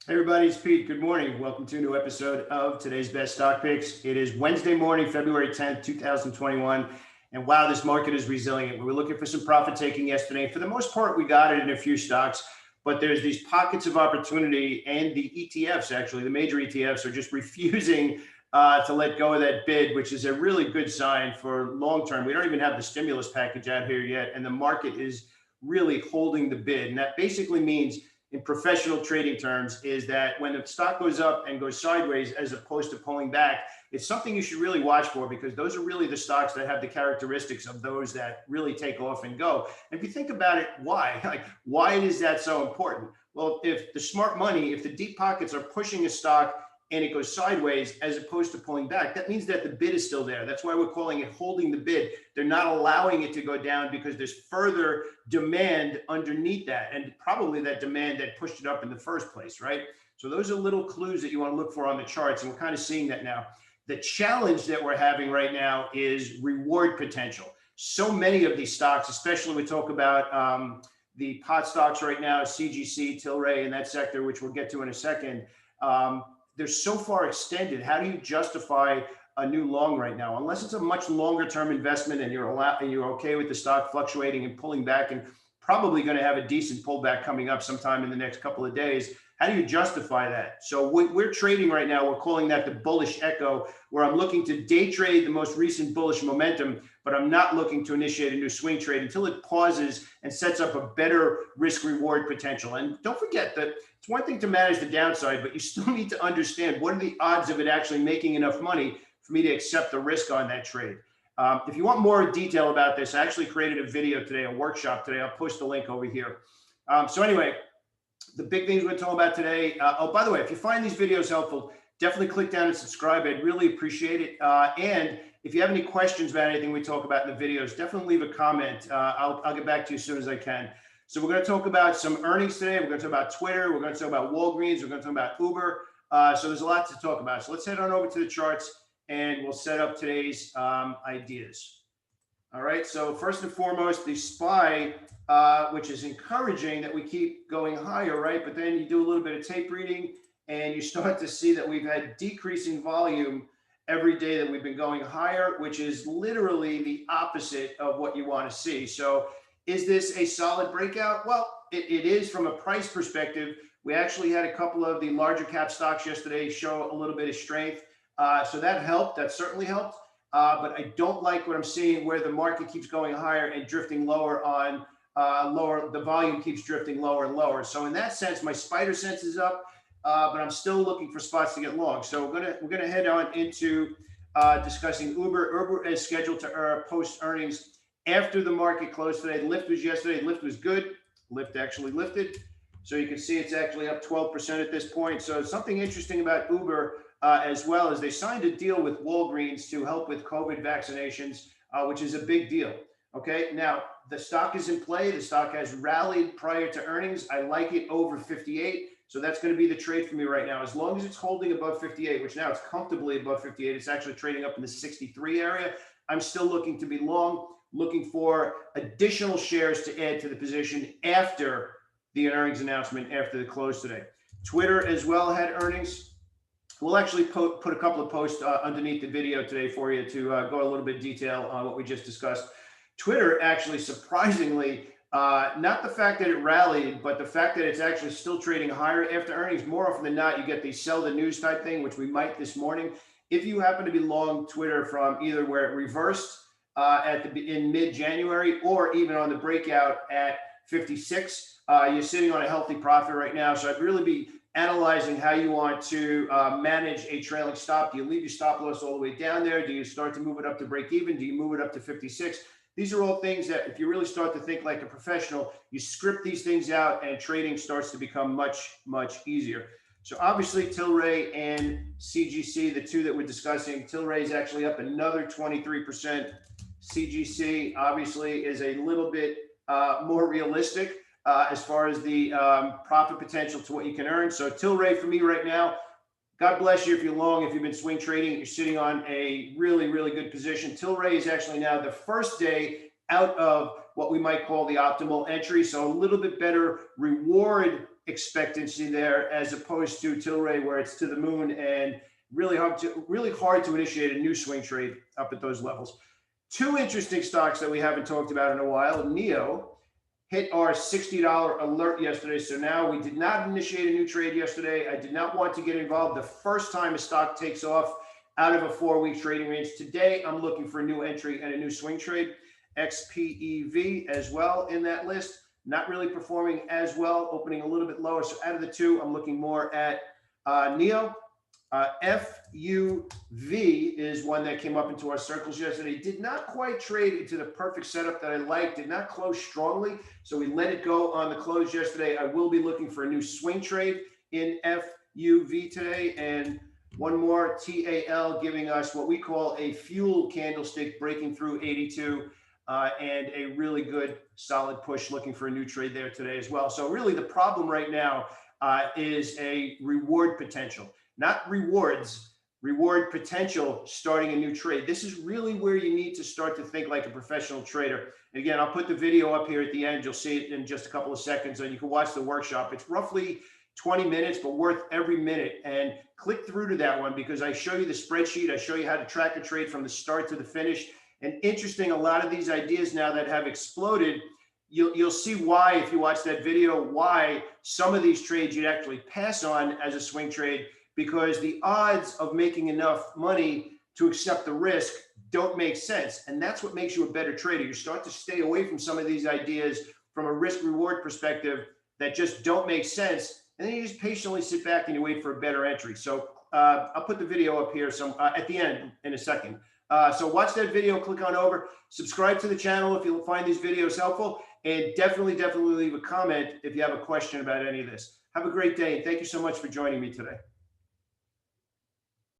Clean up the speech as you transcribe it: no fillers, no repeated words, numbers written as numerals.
Hey everybody, it's Pete. Good morning. Welcome to a new episode of today's Best Stock Picks. It is Wednesday morning, February 10th, 2021. And wow, this market is resilient. We were looking for some profit taking yesterday. For the most part, we got it in a few stocks, but there's these pockets of opportunity, and the ETFs, actually, the major ETFs, are just refusing to let go of that bid, which is a really good sign for long term. We don't even have the stimulus package out here yet, and the market is really holding the bid. And that basically means, in professional trading terms, is that when the stock goes up and goes sideways as opposed to pulling back, it's something you should really watch for, because those are really the stocks that have the characteristics of those that really take off and go. And if you think about it, why? Like, why is that so important? Well, if the smart money, if the deep pockets are pushing a stock and it goes sideways as opposed to pulling back, that means that the bid is still there. That's why we're calling it holding the bid. They're not allowing it to go down because there's further demand underneath that, and probably that demand that pushed it up in the first place, right? So those are little clues that you want to look for on the charts, and we're kind of seeing that now. The challenge that we're having right now is reward potential. So many of these stocks, especially we talk about the pot stocks right now, CGC, Tilray, and that sector, which we'll get to in a second. They're so far extended. How do you justify a new long right now? Unless it's a much longer term investment and you're okay with the stock fluctuating and pulling back, and probably going to have a decent pullback coming up sometime in the next couple of days. How do you justify that? So we're trading right now. We're calling that the bullish echo, where I'm looking to day trade the most recent bullish momentum, but I'm not looking to initiate a new swing trade until it pauses and sets up a better risk reward potential. And don't forget that it's one thing to manage the downside, but you still need to understand what are the odds of it actually making enough money for me to accept the risk on that trade. If you want more detail about this, I actually created a video today, a workshop today. I'll post the link over here. So anyway, the big things we're going to talk about today. Oh, by the way, if you find these videos helpful, definitely click down and subscribe. I'd really appreciate it. And if you have any questions about anything we talk about in the videos, definitely leave a comment. I'll get back to you as soon as I can. So we're going to talk about some earnings today. We're going to talk about Twitter. We're going to talk about Walgreens. We're going to talk about Uber. So there's a lot to talk about. So let's head on over to the charts, and we'll set up today's ideas. All right, so first and foremost, the SPY, which is encouraging that we keep going higher, right? But then you do a little bit of tape reading, and you start to see that we've had decreasing volume every day that we've been going higher, which is literally the opposite of what you want to see. So is this a solid breakout? Well, it is from a price perspective. We actually had a couple of the larger cap stocks yesterday show a little bit of strength. So that helped. That certainly helped. But I don't like what I'm seeing, where the market keeps going higher and drifting lower on lower. The volume keeps drifting lower and lower. So in that sense, my spider sense is up, but I'm still looking for spots to get long. So we're gonna head on into discussing Uber. Uber is scheduled to post earnings after the market closed today. The lift was yesterday. The lift was good. Lift actually lifted. So you can see it's actually up 12% at this point. So something interesting about Uber. As well as they signed a deal with Walgreens to help with COVID vaccinations, which is a big deal. Okay, now the stock is in play. The stock has rallied prior to earnings. I like it over 58. So that's going to be the trade for me right now. As long as it's holding above 58, which now it's comfortably above 58, it's actually trading up in the 63 area. I'm still looking to be long, looking for additional shares to add to the position after the earnings announcement, after the close today. Twitter as well had earnings. We'll actually put a couple of posts underneath the video today for you to go a little bit detail on what we just discussed. Twitter actually, surprisingly, not the fact that it rallied, but the fact that it's actually still trading higher after earnings. More often than not, you get the sell the news type thing, which we might this morning. If you happen to be long Twitter from either where it reversed in mid-January, or even on the breakout at 56, you're sitting on a healthy profit right now. So I'd really be analyzing how you want to manage a trailing stop. Do you leave your stop loss all the way down there? Do you start to move it up to break even? Do you move it up to 56? These are all things that, if you really start to think like a professional, you script these things out and trading starts to become much, much easier. So obviously Tilray and CGC, the two that we're discussing, Tilray is actually up another 23%. CGC obviously is a little bit more realistic as far as the profit potential to what you can earn. So Tilray for me right now, God bless you if you're long. If you've been swing trading, you're sitting on a really, really good position. Tilray is actually now the first day out of what we might call the optimal entry. So a little bit better reward expectancy there, as opposed to Tilray, where it's to the moon and really hard to initiate a new swing trade up at those levels. Two interesting stocks that we haven't talked about in a while. NEO hit our $60 alert yesterday. So now we did not initiate a new trade yesterday. I did not want to get involved the first time a stock takes off out of a 4-week trading range. Today, I'm looking for a new entry and a new swing trade. XPEV as well in that list, not really performing as well, opening a little bit lower. So out of the two, I'm looking more at NEO. FUV is one that came up into our circles yesterday. Did not quite trade into the perfect setup that I liked. Did not close strongly, so we let it go on the close yesterday. I will be looking for a new swing trade in FUV today. And one more, TAL, giving us what we call a fuel candlestick, breaking through 82, and a really good solid push, looking for a new trade there today as well. So really the problem right now is a reward potential. Not rewards, reward potential starting a new trade. This is really where you need to start to think like a professional trader. And again, I'll put the video up here at the end. You'll see it in just a couple of seconds, and you can watch the workshop. It's roughly 20 minutes, but worth every minute. And click through to that one, because I show you the spreadsheet. I show you how to track a trade from the start to the finish. And interesting, a lot of these ideas now that have exploded, you'll see why, if you watch that video, why some of these trades you'd actually pass on as a swing trade, because the odds of making enough money to accept the risk don't make sense. And that's what makes you a better trader. You start to stay away from some of these ideas from a risk reward perspective that just don't make sense. And then you just patiently sit back and you wait for a better entry. So I'll put the video up here at the end in a second. So watch that video, click on over, subscribe to the channel if you find these videos helpful, and definitely leave a comment if you have a question about any of this. Have a great day, and thank you so much for joining me today.